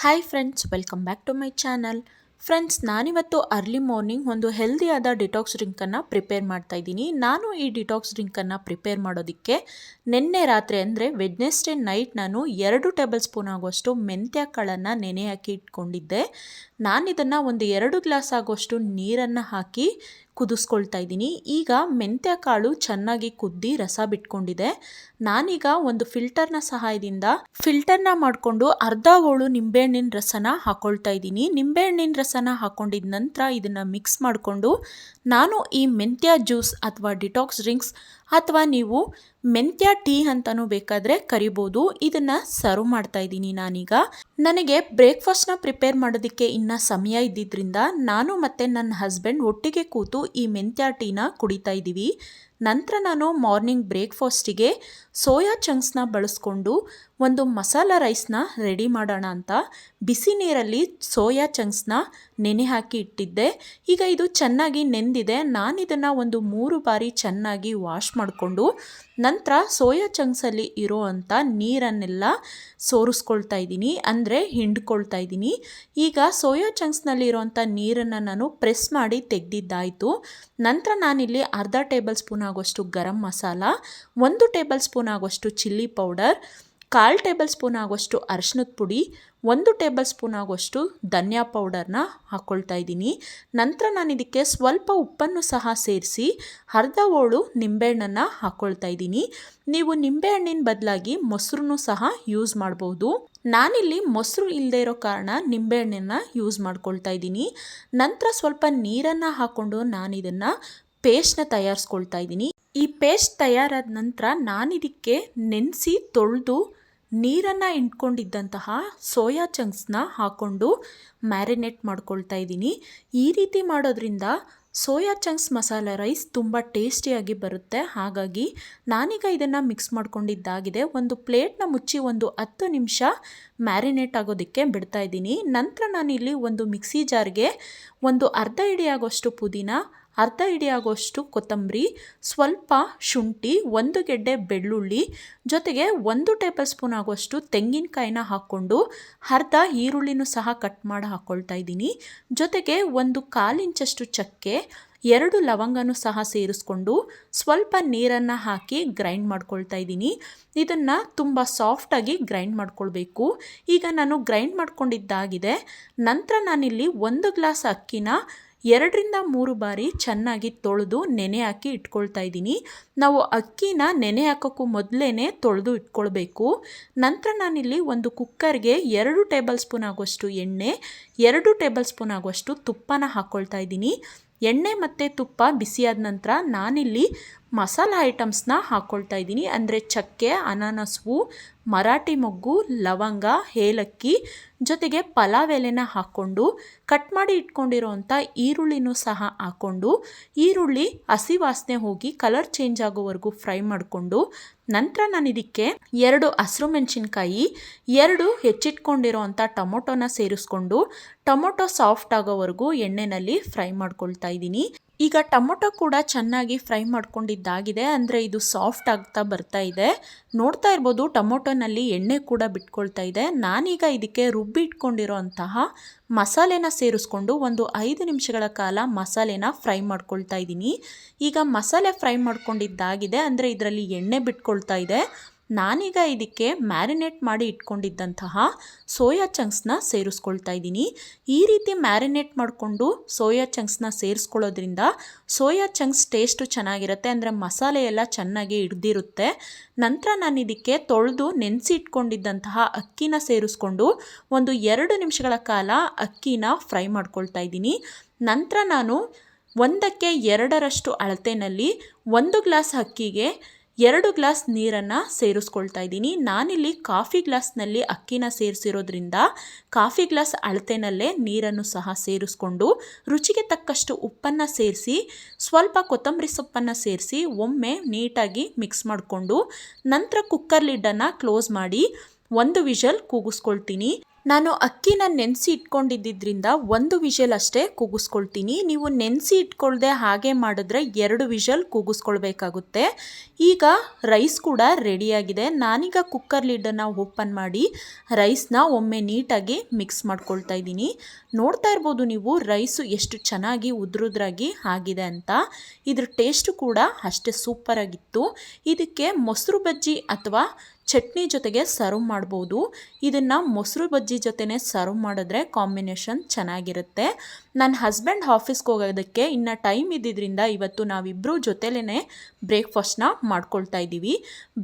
Hi friends, welcome back to my channel. Friends, ನಾನಿವತ್ತು early morning ಒಂದು ಹೆಲ್ದಿಯಾದ detox ಡ್ರಿಂಕನ್ನು prepare ಮಾಡ್ತಾ ಇದ್ದೀನಿ. ನಾನು ಈ ಡಿಟಾಕ್ಸ್ ಡ್ರಿಂಕನ್ನು ಪ್ರಿಪೇರ್ ಮಾಡೋದಕ್ಕೆ ನಿನ್ನೆ ರಾತ್ರಿ ಅಂದರೆ ವೆಡ್ನೆಸ್ಡೇ ನೈಟ್ ನಾನು 2 ಟೇಬಲ್ ಸ್ಪೂನ್ ಆಗುವಷ್ಟು ಮೆಂತ್ಯ ಕಾಳನ್ನು ನೆನೆ ಹಾಕಿ ಇಟ್ಕೊಂಡಿದ್ದೆ. ನಾನಿದನ್ನು ಒಂದು 2 ಗ್ಲಾಸ್ ಆಗುವಷ್ಟು ನೀರನ್ನು ಹಾಕಿ ಕುದಿಸ್ಕೊಳ್ತಾ ಇದ್ದೀನಿ. ಈಗ ಮೆಂತ್ಯ ಕಾಳು ಚೆನ್ನಾಗಿ ಕುದ್ದಿ ರಸ ಬಿಟ್ಕೊಂಡಿದೆ. ನಾನೀಗ ಒಂದು ಫಿಲ್ಟರ್ನ ಸಹಾಯದಿಂದ ಫಿಲ್ಟರ್ನ ಮಾಡಿಕೊಂಡು ಅರ್ಧ ಹೋಳು ನಿಂಬೆಹಣ್ಣಿನ ರಸನ ಹಾಕೊಳ್ತಾ ಇದ್ದೀನಿ. ನಿಂಬೆಹಣ್ಣಿನ ರಸನ ಹಾಕೊಂಡಿದ ನಂತರ ಇದನ್ನು ಮಿಕ್ಸ್ ಮಾಡಿಕೊಂಡು ನಾನು ಈ ಮೆಂತ್ಯ ಜ್ಯೂಸ್ ಅಥವಾ ಡಿಟಾಕ್ಸ್ ಡ್ರಿಂಕ್ಸ್ ಅಥವಾ ನೀವು ಮೆಂತ್ಯ ಟೀ ಅಂತಲೂ ಬೇಕಾದರೆ ಕರಿಬೋದು, ಇದನ್ನು ಸರ್ವ್ ಮಾಡ್ತಾ ಇದ್ದೀನಿ. ನಾನೀಗ ನನಗೆ ಬ್ರೇಕ್ಫಾಸ್ಟ್ನ ಪ್ರಿಪೇರ್ ಮಾಡೋದಕ್ಕೆ ಇನ್ನೂ ಸಮಯ ಇದ್ದಿದ್ದರಿಂದ ನಾನು ಮತ್ತು ನನ್ನ ಹಸ್ಬೆಂಡ್ ಒಟ್ಟಿಗೆ ಕೂತು ಈ ಮೆಂತ್ಯ ಟೀನ ಕುಡಿತಾ ಇದ್ದೀವಿ. ನಂತರ ನಾನು ಮಾರ್ನಿಂಗ್ ಬ್ರೇಕ್ಫಾಸ್ಟಿಗೆ ಸೋಯಾ ಚಂಕ್ಸ್ನ ಬಳಸ್ಕೊಂಡು ಒಂದು ಮಸಾಲ ರೈಸ್ನ ರೆಡಿ ಮಾಡೋಣ ಅಂತ ಬಿಸಿ ನೀರಲ್ಲಿ ಸೋಯಾ ಚಂಕ್ಸ್ನ ನೆನೆ ಹಾಕಿ ಇಟ್ಟಿದ್ದೆ. ಈಗ ಇದು ಚೆನ್ನಾಗಿ ನೆಂದಿದೆ. ನಾನಿದನ್ನು ಒಂದು 3 ಬಾರಿ ಚೆನ್ನಾಗಿ ವಾಶ್ ಮಾಡಿಕೊಂಡು ನಂತರ ಸೋಯಾ ಚಂಕ್ಸಲ್ಲಿ ಇರೋ ಅಂಥ ನೀರನ್ನೆಲ್ಲ ಸೋರಿಸ್ಕೊಳ್ತಾ ಇದ್ದೀನಿ, ಅಂದರೆ ಹಿಂಡ್ಕೊಳ್ತಾ ಇದ್ದೀನಿ. ಈಗ ಸೋಯಾ ಚಂಕ್ಸ್ನಲ್ಲಿರೋಂಥ ನೀರನ್ನು ನಾನು ಪ್ರೆಸ್ ಮಾಡಿ ತೆಗೆದಿದ್ದಾಯಿತು. ನಂತರ ನಾನಿಲ್ಲಿ ಅರ್ಧ ಟೇಬಲ್ ಸ್ಪೂನ್ ಆಗುವಷ್ಟು ಗರಂ ಮಸಾಲ, 1 ಟೇಬಲ್ ಸ್ಪೂನ್ ಆಗುವಷ್ಟು ಚಿಲ್ಲಿ ಪೌಡರ್, 1/4 ಟೇಬಲ್ ಸ್ಪೂನ್ ಆಗುವಷ್ಟು ಅರಿಶಿನದ ಪುಡಿ, 1 ಟೇಬಲ್ ಸ್ಪೂನ್ ಆಗುವಷ್ಟು ಧನಿಯಾ ಪೌಡರ್ನ ಹಾಕ್ಕೊಳ್ತಾ ಇದ್ದೀನಿ. ನಂತರ ನಾನು ಇದಕ್ಕೆ ಸ್ವಲ್ಪ ಉಪ್ಪನ್ನು ಸಹ ಸೇರಿಸಿ ಅರ್ಧ ಹೋಳು ನಿಂಬೆಹಣ್ಣನ್ನು ಹಾಕ್ಕೊಳ್ತಾ ಇದ್ದೀನಿ. ನೀವು ನಿಂಬೆಹಣ್ಣಿನ ಬದಲಾಗಿ ಮೊಸರನ್ನು ಸಹ ಯೂಸ್ ಮಾಡ್ಬೋದು. ನಾನಿಲ್ಲಿ ಮೊಸರು ಇಲ್ಲದೆ ಇರೋ ಕಾರಣ ನಿಂಬೆಹಣ್ಣನ್ನು ಯೂಸ್ ಮಾಡ್ಕೊಳ್ತಾ ಇದ್ದೀನಿ. ನಂತರ ಸ್ವಲ್ಪ ನೀರನ್ನು ಹಾಕ್ಕೊಂಡು ನಾನಿದನ್ನು ಪೇಸ್ಟ್ನ ತಯಾರಿಸ್ಕೊಳ್ತಾ ಇದ್ದೀನಿ. ಈ ಪೇಸ್ಟ್ ತಯಾರಾದ ನಂತರ ನಾನಿದಕ್ಕೆ ನೆನೆಸಿ ತೊಳೆದು ನೀರನ್ನು ಇಂಟ್ಕೊಂಡಿದ್ದಂತಹ ಸೋಯಾ ಚಂಕ್ಸ್ನ ಹಾಕ್ಕೊಂಡು ಮ್ಯಾರಿನೇಟ್ ಮಾಡ್ಕೊಳ್ತಾ ಇದ್ದೀನಿ. ಈ ರೀತಿ ಮಾಡೋದ್ರಿಂದ ಸೋಯಾ ಚಂಕ್ಸ್ ಮಸಾಲ ರೈಸ್ ತುಂಬ ಟೇಸ್ಟಿಯಾಗಿ ಬರುತ್ತೆ. ಹಾಗಾಗಿ ನಾನೀಗ ಇದನ್ನು ಮಿಕ್ಸ್ ಮಾಡ್ಕೊಂಡಿದ್ದಾಗಿದೆ. ಒಂದು ಪ್ಲೇಟ್ನ ಮುಚ್ಚಿ ಒಂದು 10 ನಿಮಿಷ ಮ್ಯಾರಿನೇಟ್ ಆಗೋದಕ್ಕೆ ಬಿಡ್ತಾ ಇದ್ದೀನಿ. ನಂತರ ನಾನಿಲ್ಲಿ ಒಂದು ಮಿಕ್ಸಿ ಜಾರ್ಗೆ ಒಂದು ಅರ್ಧ ಹಿಡಿ ಆಗೋಷ್ಟು ಪುದೀನ, ಅರ್ಧ ಹಿಡಿ ಆಗೋಷ್ಟು ಕೊತ್ತಂಬರಿ, ಸ್ವಲ್ಪ ಶುಂಠಿ, 1 ಗೆಡ್ಡೆ ಬೆಳ್ಳುಳ್ಳಿ, ಜೊತೆಗೆ 1 ಟೇಬಲ್ ಸ್ಪೂನ್ ಆಗುವಷ್ಟು ತೆಂಗಿನಕಾಯಿನ ಹಾಕ್ಕೊಂಡು ಅರ್ಧ ಈರುಳ್ಳಿನೂ ಸಹ ಕಟ್ ಮಾಡಿ ಹಾಕ್ಕೊಳ್ತಾ ಇದ್ದೀನಿ. ಜೊತೆಗೆ 1/4 ಇಂಚಷ್ಟು ಚಕ್ಕೆ, 2 ಲವಂಗನೂ ಸಹ ಸೇರಿಸ್ಕೊಂಡು ಸ್ವಲ್ಪ ನೀರನ್ನು ಹಾಕಿ ಗ್ರೈಂಡ್ ಮಾಡ್ಕೊಳ್ತಾ ಇದ್ದೀನಿ. ಇದನ್ನು ತುಂಬ ಸಾಫ್ಟಾಗಿ ಗ್ರೈಂಡ್ ಮಾಡ್ಕೊಳ್ಬೇಕು. ಈಗ ನಾನು ಗ್ರೈಂಡ್ ಮಾಡ್ಕೊಂಡಿದ್ದಾಗಿದೆ. ನಂತರ ನಾನಿಲ್ಲಿ 1 ಗ್ಲಾಸ್ ಅಕ್ಕಿನ 2-3 ಬಾರಿ ಚೆನ್ನಾಗಿ ತೊಳೆದು ನೆನೆ ಹಾಕಿ ಇಟ್ಕೊಳ್ತಾ ಇದ್ದೀನಿ. ನಾವು ಅಕ್ಕಿನ ನೆನೆ ಹಾಕೋಕ್ಕೂ ಮೊದಲೇ ತೊಳೆದು ಇಟ್ಕೊಳ್ಬೇಕು. ನಂತರ ನಾನಿಲ್ಲಿ ಒಂದು ಕುಕ್ಕರ್ಗೆ 2 ಟೇಬಲ್ ಸ್ಪೂನ್ ಆಗುವಷ್ಟು ಎಣ್ಣೆ, 2 ಟೇಬಲ್ ಸ್ಪೂನ್ ಆಗುವಷ್ಟು ತುಪ್ಪನ ಹಾಕ್ಕೊಳ್ತಾ ಇದ್ದೀನಿ. ಎಣ್ಣೆ ಮತ್ತು ತುಪ್ಪ ಬಿಸಿಯಾದ ನಂತರ ನಾನಿಲ್ಲಿ ಮಸಾಲ ಐಟಮ್ಸ್ನ ಹಾಕ್ಕೊಳ್ತಾ ಇದ್ದೀನಿ. ಅಂದರೆ ಚಕ್ಕೆ, ಅನಾನಸ್ ಹೂವು, ಮರಾಠಿ ಮೊಗ್ಗು, ಲವಂಗ, ಏಲಕ್ಕಿ, ಜೊತೆಗೆ ಪಲಾವ್ ಎಲೆನ ಹಾಕ್ಕೊಂಡು ಕಟ್ ಮಾಡಿ ಇಟ್ಕೊಂಡಿರೋವಂಥ ಈರುಳ್ಳಿನೂ ಸಹ ಹಾಕ್ಕೊಂಡು ಈರುಳ್ಳಿ ಹಸಿ ವಾಸನೆ ಹೋಗಿ ಕಲರ್ ಚೇಂಜ್ ಆಗೋವರೆಗೂ ಫ್ರೈ ಮಾಡಿಕೊಂಡು ನಂತರ ನಾನು ಇದಕ್ಕೆ 2 ಹಸಿರು ಮೆಣಸಿನ್ಕಾಯಿ, 2 ಹೆಚ್ಚಿಟ್ಕೊಂಡಿರೋವಂಥ ಟೊಮೊಟೊನ ಸೇರಿಸ್ಕೊಂಡು ಟೊಮೊಟೊ ಸಾಫ್ಟ್ ಆಗೋವರೆಗೂ ಎಣ್ಣೆಯಲ್ಲಿ ಫ್ರೈ ಮಾಡ್ಕೊಳ್ತಾ ಇದ್ದೀನಿ. ಈಗ ಟೊಮೊಟೊ ಕೂಡ ಚೆನ್ನಾಗಿ ಫ್ರೈ ಮಾಡ್ಕೊಂಡಿದ್ದಾಗಿದೆ, ಅಂದರೆ ಇದು ಸಾಫ್ಟ್ ಆಗ್ತಾ ಬರ್ತಾ ಇದೆ. ನೋಡ್ತಾ ಇರ್ಬೋದು ಟೊಮೊಟೊನಲ್ಲಿ ಎಣ್ಣೆ ಕೂಡ ಬಿಟ್ಕೊಳ್ತಾ ಇದೆ. ನಾನೀಗ ಇದಕ್ಕೆ ರುಬ್ಬಿ ಇಟ್ಕೊಂಡಿರೋ ಅಂತಹ ಮಸಾಲೆನ ಸೇರಿಸ್ಕೊಂಡು ಒಂದು 5 ನಿಮಿಷಗಳ ಕಾಲ ಮಸಾಲೆನ ಫ್ರೈ ಮಾಡ್ಕೊಳ್ತಾ ಇದ್ದೀನಿ. ಈಗ ಮಸಾಲೆ ಫ್ರೈ ಮಾಡ್ಕೊಂಡಿದ್ದಾಗಿದೆ, ಅಂದರೆ ಇದರಲ್ಲಿ ಎಣ್ಣೆ ಬಿಟ್ಕೊಳ್ತಾ ಇದೆ. ನಾನೀಗ ಇದಕ್ಕೆ ಮ್ಯಾರಿನೇಟ್ ಮಾಡಿ ಇಟ್ಕೊಂಡಿದ್ದಂತಹ ಸೋಯಾ ಚಂಕ್ಸ್ನ ಸೇರಿಸ್ಕೊಳ್ತಾ ಇದ್ದೀನಿ. ಈ ರೀತಿ ಮ್ಯಾರಿನೇಟ್ ಮಾಡಿಕೊಂಡು ಸೋಯಾ ಚಂಕ್ಸ್ನ ಸೇರಿಸ್ಕೊಳ್ಳೋದ್ರಿಂದ ಸೋಯಾ ಚಂಕ್ಸ್ ಟೇಸ್ಟು ಚೆನ್ನಾಗಿರುತ್ತೆ, ಅಂದರೆ ಮಸಾಲೆ ಎಲ್ಲ ಚೆನ್ನಾಗಿ ಹಿಡ್ದಿರುತ್ತೆ. ನಂತರ ನಾನು ಇದಕ್ಕೆ ತೊಳೆದು ನೆನೆಸಿ ಇಟ್ಕೊಂಡಿದ್ದಂತಹ ಅಕ್ಕಿನ ಸೇರಿಸ್ಕೊಂಡು ಒಂದು 2 ನಿಮಿಷಗಳ ಕಾಲ ಅಕ್ಕಿನ ಫ್ರೈ ಮಾಡ್ಕೊಳ್ತಾ ಇದ್ದೀನಿ. ನಂತರ ನಾನು 1ಕ್ಕೆ 2ರಷ್ಟು ಅಳತೆಯಲ್ಲಿ 1 ಗ್ಲಾಸ್ ಅಕ್ಕಿಗೆ 2 ಗ್ಲಾಸ್ ನೀರನ್ನು ಸೇರಿಸ್ಕೊಳ್ತಾ ಇದ್ದೀನಿ. ನಾನಿಲ್ಲಿ ಕಾಫಿ ಗ್ಲಾಸ್ನಲ್ಲಿ ಅಕ್ಕಿನ ಸೇರಿಸಿರೋದ್ರಿಂದ ಕಾಫಿ ಗ್ಲಾಸ್ ಅಳತೆನಲ್ಲೇ ನೀರನ್ನು ಸಹ ಸೇರಿಸ್ಕೊಂಡು ರುಚಿಗೆ ತಕ್ಕಷ್ಟು ಉಪ್ಪನ್ನು ಸೇರಿಸಿ ಸ್ವಲ್ಪ ಕೊತ್ತಂಬರಿ ಸೊಪ್ಪನ್ನು ಸೇರಿಸಿ ಒಮ್ಮೆ ನೀಟಾಗಿ ಮಿಕ್ಸ್ ಮಾಡಿಕೊಂಡು ನಂತರ ಕುಕ್ಕರ್ ಲಿಡ್ಡನ್ನು ಕ್ಲೋಸ್ ಮಾಡಿ 1 ವಿಷಲ್ ಕೂಗಿಸ್ಕೊಳ್ತೀನಿ. ನಾನು ಅಕ್ಕಿನ ನೆನೆಸಿ ಇಟ್ಕೊಂಡಿದ್ದರಿಂದ ಒಂದು ವಿಷಲ್ ಅಷ್ಟೇ ಕೂಗಿಸ್ಕೊಳ್ತೀನಿ. ನೀವು ನೆನೆಸಿ ಇಟ್ಕೊಳ್ದೆ ಹಾಗೆ ಮಾಡಿದ್ರೆ 2 ವಿಷಲ್ ಕೂಗಿಸ್ಕೊಳ್ಬೇಕಾಗುತ್ತೆ. ಈಗ ರೈಸ್ ಕೂಡ ರೆಡಿಯಾಗಿದೆ. ನಾನೀಗ ಕುಕ್ಕರ್ ಲಿಡ್ಡನ್ನು ಓಪನ್ ಮಾಡಿ ರೈಸ್ನ ಒಮ್ಮೆ ನೀಟಾಗಿ ಮಿಕ್ಸ್ ಮಾಡ್ಕೊಳ್ತಾ ಇದ್ದೀನಿ. ನೋಡ್ತಾ ಇರ್ಬೋದು ನೀವು ರೈಸು ಎಷ್ಟು ಚೆನ್ನಾಗಿ ಉದ್ರುದ್ರಾಗಿ ಆಗಿದೆ ಅಂತ. ಇದ್ರ ಟೇಸ್ಟು ಕೂಡ ಅಷ್ಟೇ ಸೂಪರಾಗಿತ್ತು. ಇದಕ್ಕೆ ಮೊಸರು ಬಜ್ಜಿ ಅಥವಾ ಚಟ್ನಿ ಜೊತೆಗೆ ಸರ್ವ್ ಮಾಡ್ಬೋದು. ಇದನ್ನು ಮೊಸರು ಬಜ್ಜಿ ಜೊತೆನೇ ಸರ್ವ್ ಮಾಡಿದ್ರೆ ಕಾಂಬಿನೇಷನ್ ಚೆನ್ನಾಗಿರುತ್ತೆ. ನನ್ನ ಹಸ್ಬೆಂಡ್ ಆಫೀಸ್ಗೆ ಹೋಗೋದಕ್ಕೆ ಇನ್ನು ಟೈಮ್ ಇದ್ದಿದ್ದರಿಂದ ಇವತ್ತು ನಾವಿಬ್ಬರು ಜೊತೆಲೇ ಬ್ರೇಕ್ಫಾಸ್ಟ್ನ ಮಾಡ್ಕೊಳ್ತಾ ಇದ್ದೀವಿ.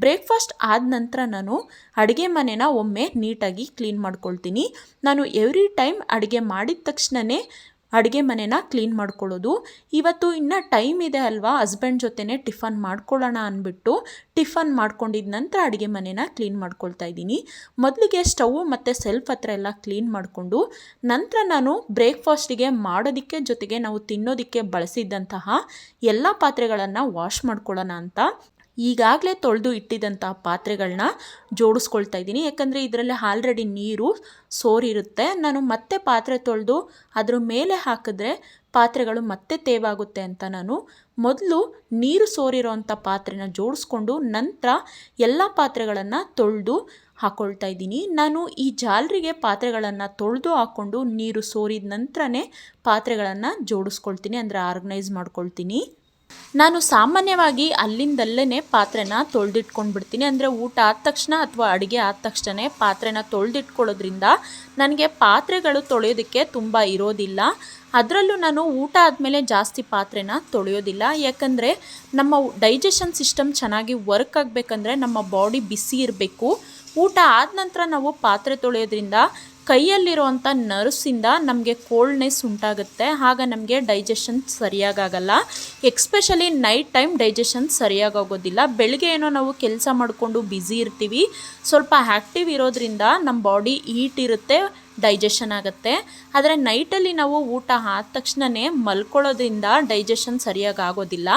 ಬ್ರೇಕ್ಫಾಸ್ಟ್ ಆದ ನಂತರ ನಾನು ಅಡುಗೆ ಮನೆನ ಒಮ್ಮೆ ನೀಟಾಗಿ ಕ್ಲೀನ್ ಮಾಡ್ಕೊಳ್ತೀನಿ. ನಾನು ಎವ್ರಿ ಟೈಮ್ ಅಡುಗೆ ಮಾಡಿದ ತಕ್ಷಣವೇ ಅಡುಗೆ ಮನೆನ ಕ್ಲೀನ್ ಮಾಡ್ಕೊಳ್ಳೋದು. ಇವತ್ತು ಇನ್ನೂ ಟೈಮ್ ಇದೆ ಅಲ್ವಾ, ಹಸ್ಬೆಂಡ್ ಜೊತೆನೇ ಟಿಫನ್ ಮಾಡ್ಕೊಳ್ಳೋಣ ಅಂದ್ಬಿಟ್ಟು ಟಿಫನ್ ಮಾಡ್ಕೊಂಡಿದ್ದ ನಂತರ ಅಡುಗೆ ಮನೆನ ಕ್ಲೀನ್ ಮಾಡ್ಕೊಳ್ತಾ ಇದ್ದೀನಿ. ಮೊದಲಿಗೆ ಸ್ಟವ್ ಮತ್ತು ಸೆಲ್ಫ್ ಹತ್ರ ಎಲ್ಲ ಕ್ಲೀನ್ ಮಾಡಿಕೊಂಡು ನಂತರ ನಾನು ಬ್ರೇಕ್ಫಾಸ್ಟಿಗೆ ಮಾಡೋದಕ್ಕೆ ಜೊತೆಗೆ ನಾವು ತಿನ್ನೋದಕ್ಕೆ ಬಳಸಿದ್ದಂತಹ ಎಲ್ಲ ಪಾತ್ರೆಗಳನ್ನು ವಾಶ್ ಮಾಡ್ಕೊಳ್ಳೋಣ ಅಂತ ಈಗಾಗಲೇ ತೊಳೆದು ಇಟ್ಟಿದ್ದಂಥ ಪಾತ್ರೆಗಳನ್ನ ಜೋಡಿಸ್ಕೊಳ್ತಾ ಇದ್ದೀನಿ. ಯಾಕಂದರೆ ಇದರಲ್ಲಿ ಆಲ್ರೆಡಿ ನೀರು ಸೋರಿರುತ್ತೆ. ನಾನು ಮತ್ತೆ ಪಾತ್ರೆ ತೊಳೆದು ಅದ್ರ ಮೇಲೆ ಹಾಕಿದ್ರೆ ಪಾತ್ರೆಗಳು ಮತ್ತೆ ತೇವಾಗುತ್ತೆ ಅಂತ ನಾನು ಮೊದಲು ನೀರು ಸೋರಿರೋವಂಥ ಪಾತ್ರೆನ ಜೋಡಿಸ್ಕೊಂಡು ನಂತರ ಎಲ್ಲ ಪಾತ್ರೆಗಳನ್ನು ತೊಳೆದು ಹಾಕ್ಕೊಳ್ತಾ ಇದ್ದೀನಿ. ನಾನು ಈ ಜಾಲರಿಗೆ ಪಾತ್ರೆಗಳನ್ನು ತೊಳೆದು ಹಾಕ್ಕೊಂಡು ನೀರು ಸೋರಿದ ನಂತರನೇ ಪಾತ್ರೆಗಳನ್ನು ಜೋಡಿಸ್ಕೊಳ್ತೀನಿ, ಅಂದರೆ ಆರ್ಗನೈಸ್ ಮಾಡ್ಕೊಳ್ತೀನಿ. ನಾನು ಸಾಮಾನ್ಯವಾಗಿ ಅಲ್ಲಿಂದಲ್ಲೇ ಪಾತ್ರೆನ ತೊಳೆದಿಟ್ಕೊಂಡು ಬಿಡ್ತೀನಿ. ಅಂದರೆ ಊಟ ಆದ ತಕ್ಷಣ ಅಥವಾ ಅಡುಗೆ ಆದ ತಕ್ಷಣ ಪಾತ್ರೆನ ತೊಳೆದಿಟ್ಕೊಳ್ಳೋದ್ರಿಂದ ನನಗೆ ಪಾತ್ರೆಗಳು ತೊಳೆಯೋದಕ್ಕೆ ತುಂಬ ಇರೋದಿಲ್ಲ. ಅದರಲ್ಲೂ ನಾನು ಊಟ ಆದಮೇಲೆ ಜಾಸ್ತಿ ಪಾತ್ರೆನ ತೊಳೆಯೋದಿಲ್ಲ. ಯಾಕಂದರೆ ನಮ್ಮ ಡೈಜೆಷನ್ ಸಿಸ್ಟಮ್ ಚೆನ್ನಾಗಿ ವರ್ಕ್ ಆಗಬೇಕಂದ್ರೆ ನಮ್ಮ ಬಾಡಿ ಬಿಸಿ ಇರಬೇಕು. ಊಟ ಆದ ನಂತರ ನಾವು ಪಾತ್ರೆ ತೊಳೆಯೋದ್ರಿಂದ ಕೈಯಲ್ಲಿರುವಂಥ ನರ್ವ್ಸಿಂದ ನಮಗೆ ಕೋಲ್ಡ್ನೆಸ್ ಉಂಟಾಗುತ್ತೆ. ಆಗ ನಮಗೆ ಡೈಜೆಷನ್ ಸರಿಯಾಗಲ್ಲ. ಎಕ್ಸ್ಪೆಷಲಿ ನೈಟ್ ಟೈಮ್ ಡೈಜೆಷನ್ ಸರಿಯಾಗೋಗೋದಿಲ್ಲ. ಬೆಳಗ್ಗೆ ಏನೋ ನಾವು ಕೆಲಸ ಮಾಡಿಕೊಂಡು ಬ್ಯುಸಿ ಇರ್ತೀವಿ, ಸ್ವಲ್ಪ ಆ್ಯಕ್ಟಿವ್ ಇರೋದ್ರಿಂದ ನಮ್ಮ ಬಾಡಿ ಹೀಟ್ ಇರುತ್ತೆ, ಡೈಜೆಷನ್ ಆಗುತ್ತೆ. ಆದರೆ ನೈಟಲ್ಲಿ ನಾವು ಊಟ ಆದ ತಕ್ಷಣವೇ ಮಲ್ಕೊಳ್ಳೋದ್ರಿಂದ ಡೈಜೆಷನ್ ಸರಿಯಾಗಿ ಆಗೋದಿಲ್ಲ.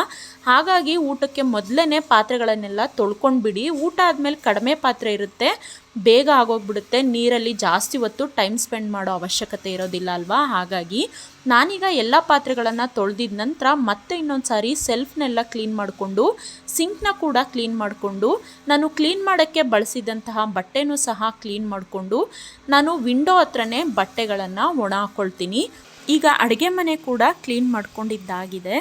ಹಾಗಾಗಿ ಊಟಕ್ಕೆ ಮೊದಲೇ ಪಾತ್ರೆಗಳನ್ನೆಲ್ಲ ತೊಳ್ಕೊಂಡ್ಬಿಡಿ. ಊಟ ಆದಮೇಲೆ ಕಡಿಮೆ ಪಾತ್ರೆ ಇರುತ್ತೆ, ಬೇಗ ಆಗೋಗ್ಬಿಡುತ್ತೆ. ನೀರಲ್ಲಿ ಜಾಸ್ತಿ ಹೊತ್ತು ಟೈಮ್ ಸ್ಪೆಂಡ್ ಮಾಡೋ ಅವಶ್ಯಕತೆ ಇರೋದಿಲ್ಲ ಅಲ್ವಾ. ಹಾಗಾಗಿ ನಾನೀಗ ಎಲ್ಲ ಪಾತ್ರೆಗಳನ್ನು ತೊಳೆದಿದ ನಂತರ ಮತ್ತೆ ಇನ್ನೊಂದು ಸಾರಿ ಸೆಲ್ಫ್ನೆಲ್ಲ ಕ್ಲೀನ್ ಮಾಡಿಕೊಂಡು ಸಿಂಕ್ನ ಕೂಡ ಕ್ಲೀನ್ ಮಾಡಿಕೊಂಡು ನಾನು ಕ್ಲೀನ್ ಮಾಡೋಕ್ಕೆ ಬಳಸಿದಂತಹ ಬಟ್ಟೆನೂ ಸಹ ಕ್ಲೀನ್ ಮಾಡಿಕೊಂಡು ನಾನು ವಿಂಡೋ ಹತ್ರನೇ ಬಟ್ಟೆಗಳನ್ನು ಒಣ ಹಾಕ್ಕೊಳ್ತೀನಿ. ಈಗ ಅಡುಗೆ ಮನೆ ಕೂಡ ಕ್ಲೀನ್ ಮಾಡ್ಕೊಂಡಿದ್ದಾಗಿದೆ.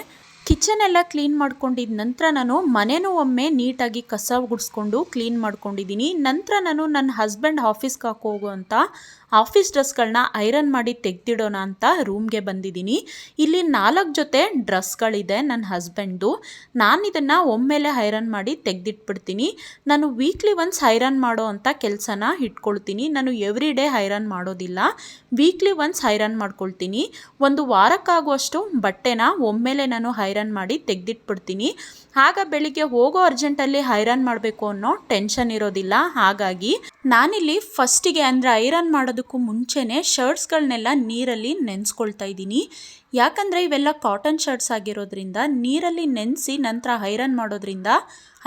ಕಿಚನ್ ಎಲ್ಲ ಕ್ಲೀನ್ ಮಾಡ್ಕೊಂಡಿದ್ದ ನಂತರ ನಾನು ಮನೆಯೂ ಒಮ್ಮೆ ನೀಟಾಗಿ ಕಸ ಗುಡಿಸ್ಕೊಂಡು ಕ್ಲೀನ್ ಮಾಡ್ಕೊಂಡಿದ್ದೀನಿ. ನಂತರ ನಾನು ನನ್ನ ಹಸ್ಬೆಂಡ್ ಆಫೀಸ್ಗೆ ಹೋಗುವಂಥ ಆಫೀಸ್ ಡ್ರೆಸ್ಗಳನ್ನ ಐರನ್ ಮಾಡಿ ತೆಗೆದಿಡೋಣ ಅಂತ ರೂಮ್ಗೆ ಬಂದಿದ್ದೀನಿ. ಇಲ್ಲಿ 4 ಜೊತೆ ಡ್ರೆಸ್ಗಳಿದೆ ನನ್ನ ಹಸ್ಬೆಂಡ್ದು. ನಾನು ಇದನ್ನು ಒಮ್ಮೆಲೆ ಐರನ್ ಮಾಡಿ ತೆಗೆದಿಟ್ಬಿಡ್ತೀನಿ. ನಾನು ವೀಕ್ಲಿ ಒನ್ಸ್ ಐರನ್ ಮಾಡೋ ಅಂಥ ಕೆಲಸನ ಇಟ್ಕೊಳ್ತೀನಿ. ನಾನು ಎವ್ರಿ ಡೇ ಐರನ್ ಮಾಡೋದಿಲ್ಲ, ವೀಕ್ಲಿ ಒನ್ಸ್ ಐರನ್ ಮಾಡ್ಕೊಳ್ತೀನಿ. ಒಂದು ವಾರಕ್ಕಾಗುವಷ್ಟು ಬಟ್ಟೆನ ಒಮ್ಮೆಲೆ ನಾನು ಐರನ್ ಮಾಡಿ ತೆಗೆದಿಟ್ಬಿಡ್ತೀನಿ. ಆಗ ಬೆಳಿಗ್ಗೆ ಹೋಗೋ ಅರ್ಜೆಂಟಲ್ಲಿ ಐರನ್ ಮಾಡಬೇಕು ಅನ್ನೋ ಟೆನ್ಷನ್ ಇರೋದಿಲ್ಲ. ಹಾಗಾಗಿ ನಾನಿಲ್ಲಿ ಫಸ್ಟಿಗೆ ಅಂದರೆ ಐರನ್ ಮಾಡೋದಕ್ಕೂ ಮುಂಚೆನೇ ಶರ್ಟ್ಸ್ಗಳನ್ನೆಲ್ಲ ನೀರಲ್ಲಿ ನೆನೆಸ್ಕೊಳ್ತಾ ಇದ್ದೀನಿ. ಯಾಕಂದರೆ ಇವೆಲ್ಲ ಕಾಟನ್ ಶರ್ಟ್ಸ್ ಆಗಿರೋದ್ರಿಂದ ನೀರಲ್ಲಿ ನೆನೆಸಿ ನಂತರ ಐರನ್ ಮಾಡೋದ್ರಿಂದ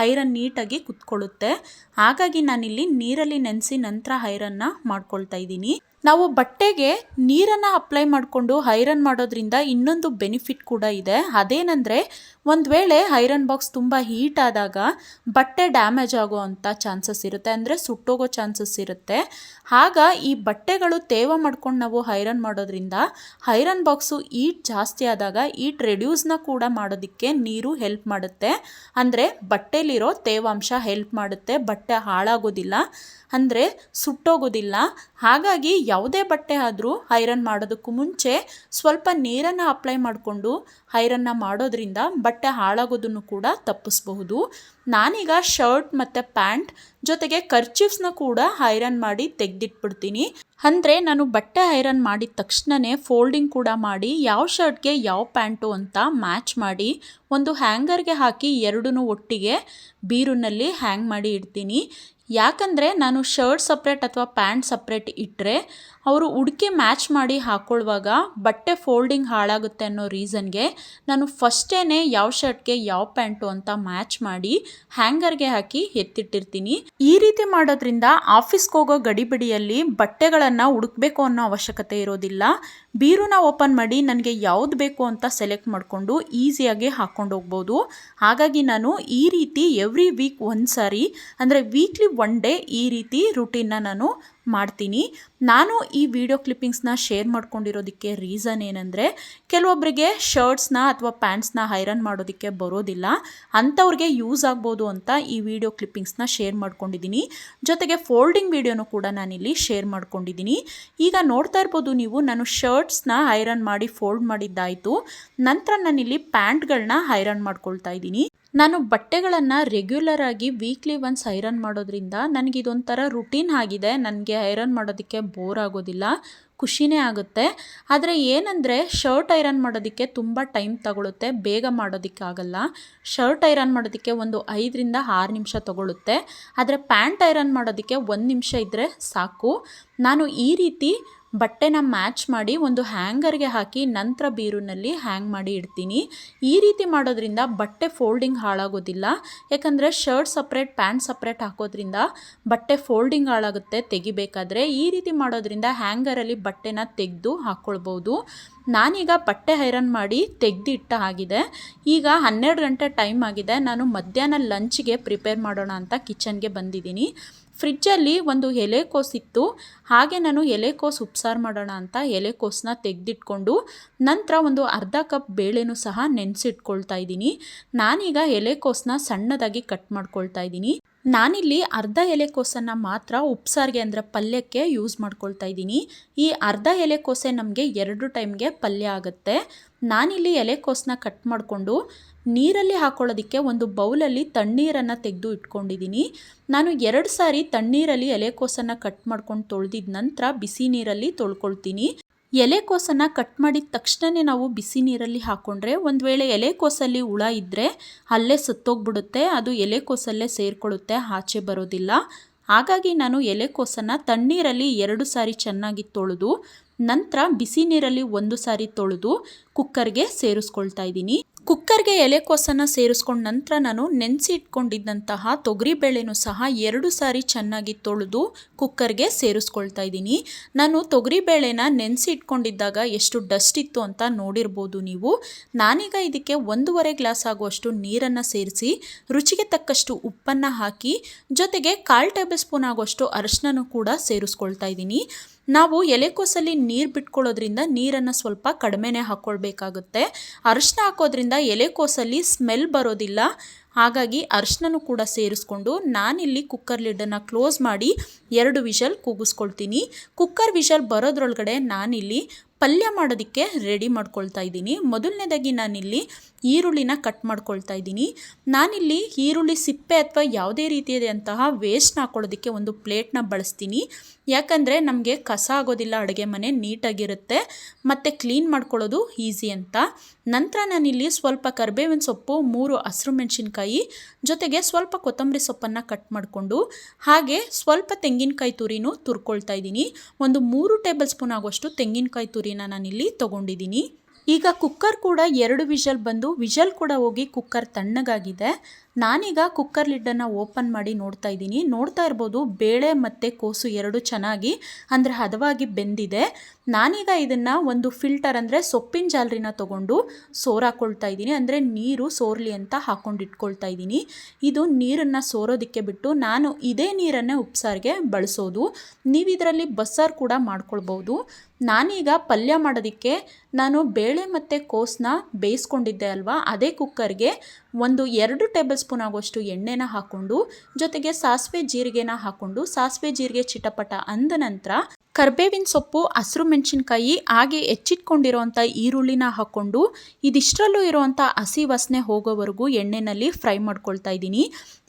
ಐರನ್ ನೀಟಾಗಿ ಕುತ್ಕೊಳ್ಳುತ್ತೆ. ಹಾಗಾಗಿ ನಾನಿಲ್ಲಿ ನೀರಲ್ಲಿ ನೆನೆಸಿ ನಂತರ ಐರನ್ನ ಮಾಡ್ಕೊಳ್ತಾ ಇದ್ದೀನಿ. ನಾವು ಬಟ್ಟೆಗೆ ನೀರನ್ನು ಅಪ್ಲೈ ಮಾಡಿಕೊಂಡು ಐರನ್ ಮಾಡೋದ್ರಿಂದ ಇನ್ನೊಂದು ಬೆನಿಫಿಟ್ ಕೂಡ ಇದೆ. ಅದೇನೆಂದರೆ ಒಂದು ವೇಳೆ ಐರನ್ ಬಾಕ್ಸ್ ತುಂಬ ಹೀಟ್ ಆದಾಗ ಬಟ್ಟೆ ಡ್ಯಾಮೇಜ್ ಆಗೋ ಅಂಥ ಚಾನ್ಸಸ್ ಇರುತ್ತೆ, ಅಂದರೆ ಸುಟ್ಟೋಗೋ ಚಾನ್ಸಸ್ ಇರುತ್ತೆ. ಆಗ ಈ ಬಟ್ಟೆಗಳು ತೇವ ಮಾಡ್ಕೊಂಡು ನಾವು ಐರನ್ ಮಾಡೋದ್ರಿಂದ ಐರನ್ ಬಾಕ್ಸು ಹೀಟ್ ಜಾಸ್ತಿ ಆದಾಗ ಹೀಟ್ ರೆಡ್ಯೂಸ್ನ ಕೂಡ ಮಾಡೋದಕ್ಕೆ ನೀರು ಹೆಲ್ಪ್ ಮಾಡುತ್ತೆ. ಅಂದರೆ ಬಟ್ಟೆಲಿರೋ ತೇವಾಂಶ ಹೆಲ್ಪ್ ಮಾಡುತ್ತೆ, ಬಟ್ಟೆ ಹಾಳಾಗೋದಿಲ್ಲ, ಅಂದರೆ ಸುಟ್ಟೋಗೋದಿಲ್ಲ. ಹಾಗಾಗಿ ಯಾವುದೇ ಬಟ್ಟೆ ಆದರೂ ಐರನ್ ಮಾಡೋದಕ್ಕೂ ಮುಂಚೆ ಸ್ವಲ್ಪ ನೀರನ್ನು ಅಪ್ಲೈ ಮಾಡಿಕೊಂಡು ಐರನ್ನ ಮಾಡೋದ್ರಿಂದ ಬಟ್ಟೆ ಹಾಳಾಗೋದನ್ನು ಕೂಡ ತಪ್ಪಿಸಬಹುದು. ನಾನೀಗ ಶರ್ಟ್ ಮತ್ತು ಪ್ಯಾಂಟ್ ಜೊತೆಗೆ ಕರ್ಚೀಫ್ಸ್ನ ಕೂಡ ಐರನ್ ಮಾಡಿ ತೆಗೆದಿಟ್ಬಿಡ್ತೀನಿ. ಅಂದರೆ ನಾನು ಬಟ್ಟೆ ಐರನ್ ಮಾಡಿದ ತಕ್ಷಣವೇ ಫೋಲ್ಡಿಂಗ್ ಕೂಡ ಮಾಡಿ ಯಾವ ಶರ್ಟ್ಗೆ ಯಾವ ಪ್ಯಾಂಟು ಅಂತ ಮ್ಯಾಚ್ ಮಾಡಿ ಒಂದು ಹ್ಯಾಂಗರ್ಗೆ ಹಾಕಿ ಎರಡನ್ನೂ ಒಟ್ಟಿಗೆ ಬೀರುನಲ್ಲಿ ಹ್ಯಾಂಗ್ ಮಾಡಿ ಇಡ್ತೀನಿ. ಯಾಕಂದರೆ ನಾನು ಶರ್ಟ್ ಸಪ್ರೇಟ್ ಅಥವಾ ಪ್ಯಾಂಟ್ ಸಪ್ರೇಟ್ ಇಟ್ಟರೆ ಅವರು ಉಡುಗೆ ಮ್ಯಾಚ್ ಮಾಡಿ ಹಾಕ್ಕೊಳ್ಳುವಾಗ ಬಟ್ಟೆ ಫೋಲ್ಡಿಂಗ್ ಹಾಳಾಗುತ್ತೆ ಅನ್ನೋ ರೀಸನ್ಗೆ ನಾನು ಫಸ್ಟೇ ಯಾವ ಶರ್ಟ್ಗೆ ಯಾವ ಪ್ಯಾಂಟು ಅಂತ ಮ್ಯಾಚ್ ಮಾಡಿ ಹ್ಯಾಂಗರ್ಗೆ ಹಾಕಿ ಎತ್ತಿಟ್ಟಿರ್ತೀನಿ. ಈ ರೀತಿ ಮಾಡೋದ್ರಿಂದ ಆಫೀಸ್ಗೆ ಹೋಗೋ ಗಡಿಬಿಡಿಯಲ್ಲಿ ಬಟ್ಟೆಗಳನ್ನು ಹುಡುಕ್ಬೇಕು ಅನ್ನೋ ಅವಶ್ಯಕತೆ ಇರೋದಿಲ್ಲ. ಬೀರುನ ಓಪನ್ ಮಾಡಿ ನನಗೆ ಯಾವ್ದು ಬೇಕು ಅಂತ ಸೆಲೆಕ್ಟ್ ಮಾಡಿಕೊಂಡು ಈಸಿಯಾಗಿ ಹಾಕ್ಕೊಂಡು ಹೋಗ್ಬೋದು. ಹಾಗಾಗಿ ನಾನು ಈ ರೀತಿ ಎವ್ರಿ ವೀಕ್ ಒಂದು ಸಾರಿ ಅಂದರೆ ವೀಕ್ಲಿ ಒನ್ ಡೇ ಈ ರೀತಿ ರುಟೀನ್ನ ನಾನು ಮಾಡ್ತೀನಿ. ನಾನು ಈ ವಿಡಿಯೋ ಕ್ಲಿಪ್ಪಿಂಗ್ಸ್ನ ಶೇರ್ ಮಾಡ್ಕೊಂಡಿರೋದಕ್ಕೆ ರೀಸನ್ ಏನಂದರೆ ಕೆಲವೊಬ್ಬರಿಗೆ ಶರ್ಟ್ಸ್ನ ಅಥವಾ ಪ್ಯಾಂಟ್ಸ್ನ ಐರನ್ ಮಾಡೋದಕ್ಕೆ ಬರೋದಿಲ್ಲ, ಅಂಥವ್ರಿಗೆ ಯೂಸ್ ಆಗ್ಬೋದು ಅಂತ ಈ ವಿಡಿಯೋ ಕ್ಲಿಪ್ಪಿಂಗ್ಸ್ನ ಶೇರ್ ಮಾಡ್ಕೊಂಡಿದ್ದೀನಿ. ಜೊತೆಗೆ ಫೋಲ್ಡಿಂಗ್ ವಿಡಿಯೋನು ಕೂಡ ನಾನಿಲ್ಲಿ ಶೇರ್ ಮಾಡ್ಕೊಂಡಿದ್ದೀನಿ. ಈಗ ನೋಡ್ತಾ ಇರ್ಬೋದು ನೀವು, ನಾನು ಶರ್ಟ್ಸ್ನ ಐರನ್ ಮಾಡಿ ಫೋಲ್ಡ್ ಮಾಡಿದ್ದಾಯಿತು. ನಂತರ ನಾನಿಲ್ಲಿ ಪ್ಯಾಂಟ್ಗಳನ್ನ ಐರನ್ ಮಾಡ್ಕೊಳ್ತಾ ಇದ್ದೀನಿ. ನಾನು ಬಟ್ಟೆಗಳನ್ನು ರೆಗ್ಯುಲರ್ ಆಗಿ ವೀಕ್ಲಿ ಒನ್ಸ್ ಐರನ್ ಮಾಡೋದ್ರಿಂದ ನನಗಿದೊಂಥರ ರುಟೀನ್ ಆಗಿದೆ. ನನಗೆ ಐರನ್ ಮಾಡೋದಕ್ಕೆ ಬೋರ್ ಆಗೋದಿಲ್ಲ, ಖುಷಿನೇ ಆಗುತ್ತೆ. ಆದರೆ ಏನಂದರೆ ಶರ್ಟ್ ಐರನ್ ಮಾಡೋದಕ್ಕೆ ತುಂಬ ಟೈಮ್ ತಗೊಳುತ್ತೆ, ಬೇಗ ಮಾಡೋದಕ್ಕಾಗಲ್ಲ. ಶರ್ಟ್ ಐರನ್ ಮಾಡೋದಕ್ಕೆ ಒಂದು 5ರಿಂದ 6 ನಿಮಿಷ ತಗೊಳುತ್ತೆ. ಆದರೆ ಪ್ಯಾಂಟ್ ಐರನ್ ಮಾಡೋದಕ್ಕೆ 1 ನಿಮಿಷ ಇದ್ದರೆ ಸಾಕು. ನಾನು ಈ ರೀತಿ ಬಟ್ಟೆನ ಮ್ಯಾಚ್ ಮಾಡಿ ಒಂದು ಹ್ಯಾಂಗರ್ಗೆ ಹಾಕಿ ನಂತರ ಬೀರುನಲ್ಲಿ ಹ್ಯಾಂಗ್ ಮಾಡಿ ಇಡ್ತೀನಿ. ಈ ರೀತಿ ಮಾಡೋದ್ರಿಂದ ಬಟ್ಟೆ ಫೋಲ್ಡಿಂಗ್ ಹಾಳಾಗೋದಿಲ್ಲ. ಯಾಕಂದರೆ ಶರ್ಟ್ ಸಪ್ರೇಟ್ ಪ್ಯಾಂಟ್ ಸಪ್ರೇಟ್ ಹಾಕೋದ್ರಿಂದ ಬಟ್ಟೆ ಫೋಲ್ಡಿಂಗ್ ಹಾಳಾಗುತ್ತೆ ತೆಗಿಬೇಕಾದ್ರೆ. ಈ ರೀತಿ ಮಾಡೋದ್ರಿಂದ ಹ್ಯಾಂಗರಲ್ಲಿ ಬಟ್ಟೆನ ತೆಗೆದು ಹಾಕ್ಕೊಳ್ಬೋದು. ನಾನೀಗ ಬಟ್ಟೆ ಐರನ್ ಮಾಡಿ ತೆಗೆದಿಟ್ಟ ಆಗಿದೆ. ಈಗ 12 ಗಂಟೆ ಟೈಮ್ ಆಗಿದೆ. ನಾನು ಮಧ್ಯಾಹ್ನ ಲಂಚ್ಗೆ ಪ್ರಿಪೇರ್ ಮಾಡೋಣ ಅಂತ ಕಿಚನ್ಗೆ ಬಂದಿದ್ದೀನಿ. ಫ್ರಿಜ್ಜಲ್ಲಿ ಒಂದು ಎಲೆಕೋಸಿತ್ತು, ಹಾಗೆ ನಾನು ಎಲೆಕೋಸು ಉಪ್ಸಾರು ಮಾಡೋಣ ಅಂತ ಎಲೆಕೋಸನ್ನ ತೆಗೆದಿಟ್ಕೊಂಡು ನಂತರ ಒಂದು ಅರ್ಧ ಕಪ್ ಬೇಳೆನೂ ಸಹ ನೆನೆಸಿಟ್ಕೊಳ್ತಾ ಇದ್ದೀನಿ. ನಾನೀಗ ಎಲೆಕೋಸನ್ನ ಸಣ್ಣದಾಗಿ ಕಟ್ ಮಾಡ್ಕೊಳ್ತಾ ಇದ್ದೀನಿ. ನಾನಿಲ್ಲಿ ಅರ್ಧ ಎಲೆಕೋಸನ್ನು ಮಾತ್ರ ಉಪ್ಸಾರಿಗೆ ಅಂದರೆ ಪಲ್ಯಕ್ಕೆ ಯೂಸ್ ಮಾಡ್ಕೊಳ್ತಾ ಇದ್ದೀನಿ. ಈ ಅರ್ಧ ಎಲೆಕೋಸೆ ನಮಗೆ 2 ಟೈಮ್ಗೆ ಪಲ್ಯ ಆಗುತ್ತೆ. ನಾನಿಲ್ಲಿ ಎಲೆಕೋಸನ್ನ ಕಟ್ ಮಾಡಿಕೊಂಡು ನೀರಲ್ಲಿ ಹಾಕೊಳ್ಳೋದಕ್ಕೆ ಒಂದು ಬೌಲಲ್ಲಿ ತಣ್ಣೀರನ್ನು ತೆಗೆದು ಇಟ್ಕೊಂಡಿದ್ದೀನಿ. ನಾನು 2 ಸಾರಿ ತಣ್ಣೀರಲ್ಲಿ ಎಲೆಕೋಸನ್ನು ಕಟ್ ಮಾಡ್ಕೊಂಡು ತೊಳೆದಿದ ನಂತರ ಬಿಸಿ ನೀರಲ್ಲಿ ತೊಳ್ಕೊಳ್ತೀನಿ. ಎಲೆಕೋಸನ್ನು ಕಟ್ ಮಾಡಿದ ತಕ್ಷಣವೇ ನಾವು ಬಿಸಿ ನೀರಲ್ಲಿ ಹಾಕ್ಕೊಂಡ್ರೆ ಒಂದು ವೇಳೆ ಎಲೆಕೋಸಲ್ಲಿ ಹುಳ ಇದ್ದರೆ ಅಲ್ಲೇ ಸತ್ತೋಗ್ಬಿಡುತ್ತೆ, ಅದು ಎಲೆಕೋಸಲ್ಲೇ ಸೇರಿಕೊಳ್ಳುತ್ತೆ, ಆಚೆ ಬರೋದಿಲ್ಲ. ಹಾಗಾಗಿ ನಾನು ಎಲೆಕೋಸನ್ನು ತಣ್ಣೀರಲ್ಲಿ 2 ಸಾರಿ ಚೆನ್ನಾಗಿ ತೊಳೆದು ನಂತರ ಬಿಸಿ ನೀರಲ್ಲಿ 1 ಸಾರಿ ತೊಳೆದು ಕುಕ್ಕರ್ಗೆ ಸೇರಿಸ್ಕೊಳ್ತಾ ಇದ್ದೀನಿ. ಕುಕ್ಕರ್ಗೆ ಎಲೆಕೋಸನ್ನು ಸೇರಿಸ್ಕೊಂಡ ನಂತರ ನಾನು ನೆನೆಸಿ ಇಟ್ಕೊಂಡಿದ್ದಂತಹ ತೊಗರಿಬೇಳೆನೂ ಸಹ 2 ಸಾರಿ ಚೆನ್ನಾಗಿ ತೊಳೆದು ಕುಕ್ಕರ್ಗೆ ಸೇರಿಸ್ಕೊಳ್ತಾ ಇದ್ದೀನಿ. ನಾನು ತೊಗರಿಬೇಳೆನ ನೆನೆಸಿ ಇಟ್ಕೊಂಡಿದ್ದಾಗ ಎಷ್ಟು ಡಸ್ಟ್ ಇತ್ತು ಅಂತ ನೋಡಿರ್ಬೋದು ನೀವು. ನಾನೀಗ ಇದಕ್ಕೆ 1.5 ಗ್ಲಾಸ್ ಆಗುವಷ್ಟು ನೀರನ್ನು ಸೇರಿಸಿ ರುಚಿಗೆ ತಕ್ಕಷ್ಟು ಉಪ್ಪನ್ನು ಹಾಕಿ ಜೊತೆಗೆ 1/4 ಟೇಬಲ್ ಸ್ಪೂನ್ ಆಗುವಷ್ಟು ಅರಿಶಿನನೂ ಕೂಡ ಸೇರಿಸ್ಕೊಳ್ತಾ ಇದ್ದೀನಿ. ನಾವು ಎಲೆಕೋಸಲ್ಲಿ ನೀರು ಬಿಟ್ಕೊಳ್ಳೋದ್ರಿಂದ ನೀರನ್ನು ಸ್ವಲ್ಪ ಕಡಿಮೆನೇ ಹಾಕ್ಕೊಳ್ಬೇಕಾಗುತ್ತೆ. ಅರಿಶಿನ ಹಾಕೋದ್ರಿಂದ ಎಲೆಕೋಸಲ್ಲಿ ಸ್ಮೆಲ್ ಬರೋದಿಲ್ಲ. ಹಾಗಾಗಿ ಅರಿಶಿನನೂ ಕೂಡ ಸೇರಿಸ್ಕೊಂಡು ನಾನಿಲ್ಲಿ ಕುಕ್ಕರ್ ಲಿಡ್ಡನ್ನು ಕ್ಲೋಸ್ ಮಾಡಿ 2 ವಿಷಲ್ ಕೂಗಿಸ್ಕೊಳ್ತೀನಿ. ಕುಕ್ಕರ್ ವಿಷಲ್ ಬರೋದ್ರೊಳಗಡೆ ನಾನಿಲ್ಲಿ ಪಲ್ಯ ಮಾಡೋದಕ್ಕೆ ರೆಡಿ ಮಾಡ್ಕೊಳ್ತಾ ಇದ್ದೀನಿ. ಮೊದಲನೇದಾಗಿ ನಾನಿಲ್ಲಿ ಈರುಳ್ಳಿನ ಕಟ್ ಮಾಡ್ಕೊಳ್ತಾ ಇದ್ದೀನಿ. ನಾನಿಲ್ಲಿ ಈರುಳ್ಳಿ ಸಿಪ್ಪೆ ಅಥವಾ ಯಾವುದೇ ರೀತಿಯಾದಂತಹ ವೇಸ್ಟ್ನ ಹಾಕೊಳ್ಳೋದಕ್ಕೆ ಒಂದು ಪ್ಲೇಟ್ನ ಬಳಸ್ತೀನಿ. ಯಾಕಂದರೆ ನಮಗೆ ಕಸ ಆಗೋದಿಲ್ಲ, ಅಡುಗೆ ಮನೆ ನೀಟಾಗಿರುತ್ತೆ ಮತ್ತು ಕ್ಲೀನ್ ಮಾಡ್ಕೊಳ್ಳೋದು ಈಸಿ ಅಂತ. ನಂತರ ನಾನಿಲ್ಲಿ ಸ್ವಲ್ಪ ಕರಿಬೇವಿನ ಸೊಪ್ಪು, 3 ಹಸಿರು ಮೆಣಸಿನ್ಕಾಯಿ ಜೊತೆಗೆ ಸ್ವಲ್ಪ ಕೊತ್ತಂಬರಿ ಸೊಪ್ಪನ್ನು ಕಟ್ ಮಾಡಿಕೊಂಡು ಹಾಗೆ ಸ್ವಲ್ಪ ತೆಂಗಿನಕಾಯಿ ತುರಿನೂ ತುರ್ಕೊಳ್ತಾ ಇದ್ದೀನಿ. ಒಂದು 3 ಟೇಬಲ್ ಸ್ಪೂನ್ ಆಗುವಷ್ಟು ತೆಂಗಿನಕಾಯಿ ತುರಿನ ನಾನಿಲ್ಲಿ ತೊಗೊಂಡಿದ್ದೀನಿ. ಈಗ ಕುಕ್ಕರ್ ಕೂಡ 2 ವಿಷಲ್ ಬಂದು ವಿಷಲ್ ಕೂಡ ಹೋಗಿ ಕುಕ್ಕರ್ ತಣ್ಣಗಾಗಿದೆ. ನಾನೀಗ ಕುಕ್ಕರ್ ಲಿಡ್ಡನ್ನು ಓಪನ್ ಮಾಡಿ ನೋಡ್ತಾ ಇದ್ದೀನಿ. ನೋಡ್ತಾ ಇರ್ಬೋದು ಬೇಳೆ ಮತ್ತು ಕೋಸು 2 ಚೆನ್ನಾಗಿ ಅಂದರೆ ಹದವಾಗಿ ಬೆಂದಿದೆ. ನಾನೀಗ ಇದನ್ನು ಒಂದು ಫಿಲ್ಟರ್ ಅಂದರೆ ಸೊಪ್ಪಿನ ಜಾಲರಿನ ತೊಗೊಂಡು ಸೋರಾಕೊಳ್ತಾ ಇದ್ದೀನಿ. ಅಂದರೆ ನೀರು ಸೋರಲಿ ಅಂತ ಹಾಕ್ಕೊಂಡು ಇಟ್ಕೊಳ್ತಾ ಇದ್ದೀನಿ. ಇದು ನೀರನ್ನು ಸೋರೋದಕ್ಕೆ ಬಿಟ್ಟು ನಾನು ಇದೇ ನೀರನ್ನೇ ಉಪ್ಸಾರಿಗೆ ಬಳಸೋದು. ನೀವು ಇದರಲ್ಲಿ ಬಸ್ಸಾರು ಕೂಡ ಮಾಡ್ಕೊಳ್ಬೋದು. ನಾನೀಗ ಪಲ್ಯ ಮಾಡೋದಕ್ಕೆ ನಾನು ಬೇಳೆ ಮತ್ತು ಕೋಸನ್ನ ಬೇಯಿಸ್ಕೊಂಡಿದ್ದೆ ಅಲ್ವಾ, ಅದೇ ಕುಕ್ಕರ್ಗೆ ಒಂದು 2 ಟೇಬಲ್ ಸ್ಪೂನ್ ಆಗುವಷ್ಟು ಎಣ್ಣೆನ ಹಾಕ್ಕೊಂಡು ಜೊತೆಗೆ ಸಾಸಿವೆ ಜೀರಿಗೆನ ಹಾಕ್ಕೊಂಡು ಸಾಸಿವೆ ಜೀರಿಗೆ ಚಿಟಪಟ ಅಂದ ನಂತರ ಕರಿಬೇವಿನ ಸೊಪ್ಪು, ಹಸಿರು ಮೆಣಸಿನ್ಕಾಯಿ ಹಾಗೆ ಹೆಚ್ಚಿಟ್ಕೊಂಡಿರೋವಂಥ ಈರುಳ್ಳಿನ ಹಾಕ್ಕೊಂಡು ಇದಿಷ್ಟರಲ್ಲೂ ಇರೋವಂಥ ಹಸಿ ವಾಸನೆ ಹೋಗೋವರೆಗೂ ಎಣ್ಣೆಯಲ್ಲಿ ಫ್ರೈ ಮಾಡ್ಕೊಳ್ತಾ ಇದ್ದೀನಿ.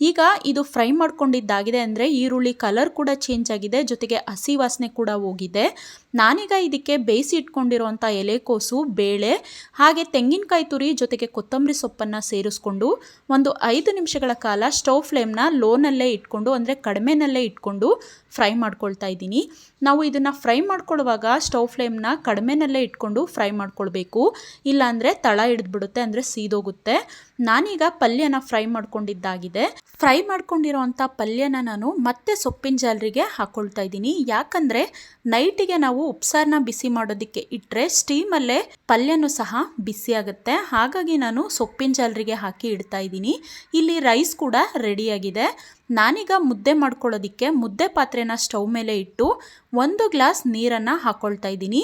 ಈಗ ಇದು ಫ್ರೈ ಮಾಡ್ಕೊಂಡಿದ್ದಾಗಿದೆ ಅಂದರೆ ಈರುಳ್ಳಿ ಕಲರ್ ಕೂಡ ಚೇಂಜ್ ಆಗಿದೆ, ಜೊತೆಗೆ ಹಸಿ ವಾಸನೆ ಕೂಡ ಹೋಗಿದೆ. ನಾನೀಗ ಇದಕ್ಕೆ ಬೇಯಿಸಿ ಇಟ್ಕೊಂಡಿರುವಂಥ ಎಲೆಕೋಸು, ಬೇಳೆ ಹಾಗೆ ತೆಂಗಿನಕಾಯಿ ತುರಿ ಜೊತೆಗೆ ಕೊತ್ತಂಬರಿ ಸೊಪ್ಪನ್ನು ಸೇರಿಸ್ಕೊಂಡು ಒಂದು 5 ನಿಮಿಷಗಳ ಕಾಲ ಸ್ಟವ್ ಫ್ಲೇಮ್ನ ಲೋನಲ್ಲೇ ಇಟ್ಕೊಂಡು ಅಂದರೆ ಕಡಿಮೆನಲ್ಲೇ ಇಟ್ಕೊಂಡು ಫ್ರೈ ಮಾಡ್ಕೊಳ್ತಾ ಇದ್ದೀನಿ. ನಾವು ಇದನ್ನು ಫ್ರೈ ಮಾಡ್ಕೊಳ್ಳುವಾಗ ಸ್ಟವ್ ಫ್ಲೇಮ್ನ ಕಡಿಮೆನಲ್ಲೇ ಇಟ್ಕೊಂಡು ಫ್ರೈ ಮಾಡ್ಕೊಳ್ಬೇಕು, ಇಲ್ಲಾಂದರೆ ತಳ ಹಿಡಿದ್ಬಿಡುತ್ತೆ, ಅಂದರೆ ಸೀದೋಗುತ್ತೆ. ನಾನೀಗ ಪಲ್ಯನ ಫ್ರೈ ಮಾಡ್ಕೊಂಡಿದ್ದಾಗಿದೆ. ಫ್ರೈ ಮಾಡ್ಕೊಂಡಿರೋವಂಥ ಪಲ್ಯನ ನಾನು ಮತ್ತೆ ಸೊಪ್ಪಿನ ಜಾಲರಿಗೆ ಹಾಕ್ಕೊಳ್ತಾ ಇದ್ದೀನಿ. ಯಾಕಂದರೆ ನೈಟಿಗೆ ನಾವು ಉಪ್ಸಾರನ್ನ ಬಿಸಿ ಮಾಡೋದಕ್ಕೆ ಇಟ್ಟರೆ ಸ್ಟೀಮಲ್ಲೇ ಪಲ್ಯನೂ ಸಹ ಬಿಸಿ ಆಗುತ್ತೆ. ಹಾಗಾಗಿ ನಾನು ಸೊಪ್ಪಿನ ಜಾಲರಿಗೆ ಹಾಕಿ ಇಡ್ತಾ ಇದ್ದೀನಿ. ಇಲ್ಲಿ ರೈಸ್ ಕೂಡ ರೆಡಿಯಾಗಿದೆ. ನಾನೀಗ ಮುದ್ದೆ ಮಾಡ್ಕೊಳ್ಳೋದಕ್ಕೆ ಮುದ್ದೆ ಪಾತ್ರೆನ ಸ್ಟವ್ ಮೇಲೆ ಇಟ್ಟು 1 ಗ್ಲಾಸ್ ನೀರನ್ನು ಹಾಕ್ಕೊಳ್ತಾ ಇದ್ದೀನಿ.